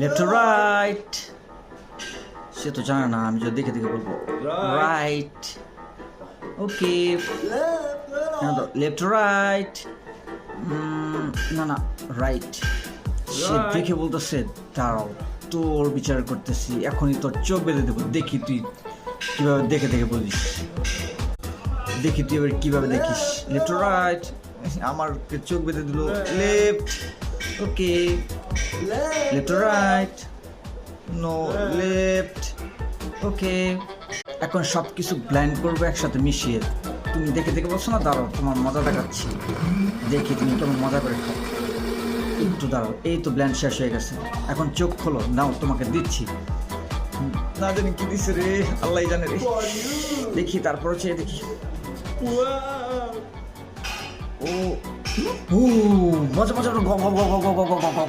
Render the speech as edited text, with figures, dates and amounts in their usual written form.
Left right, সে তো জানে না, আমি যদি দেখে দেখে বলবো রাইট। ওকে, লেফট রাইট, না না রাইট। সে দেখে বলতেছে দাঁড়াও, তোর বিচার করতেছি, এখনই তোর চোখ বেঁধে দেবো, দেখি তুই কিভাবে দেখে দেখে বলিস, দেখি তুই এবার কিভাবে দেখিস। লেফট রাইট, আমার চোখ বেঁধে দিল। লেফট, ওকে, লেফট রাইট, নো লেফট, ওকে। এখন সব কিছু ব্ল্যান্ড করবো একসাথে মিশিয়ে। তুমি দেখে দেখে বলছো না, দাঁড়াও তোমার মজা দেখাচ্ছি, দেখি তুমি কেমন মজা করে খাও। একটু দাঁড়াও, এই তো ব্ল্যান্ড শেষ হয়ে গেছে, এখন চোখ খোলো, নাও তোমাকে দিচ্ছি। না জানি কি দিচ্ছে রে, আল্লাহ জানে রে। দেখি তারপর চেয়ে দেখি। ও ও মজা মজা, গ গ গ গ গ গ গ গ।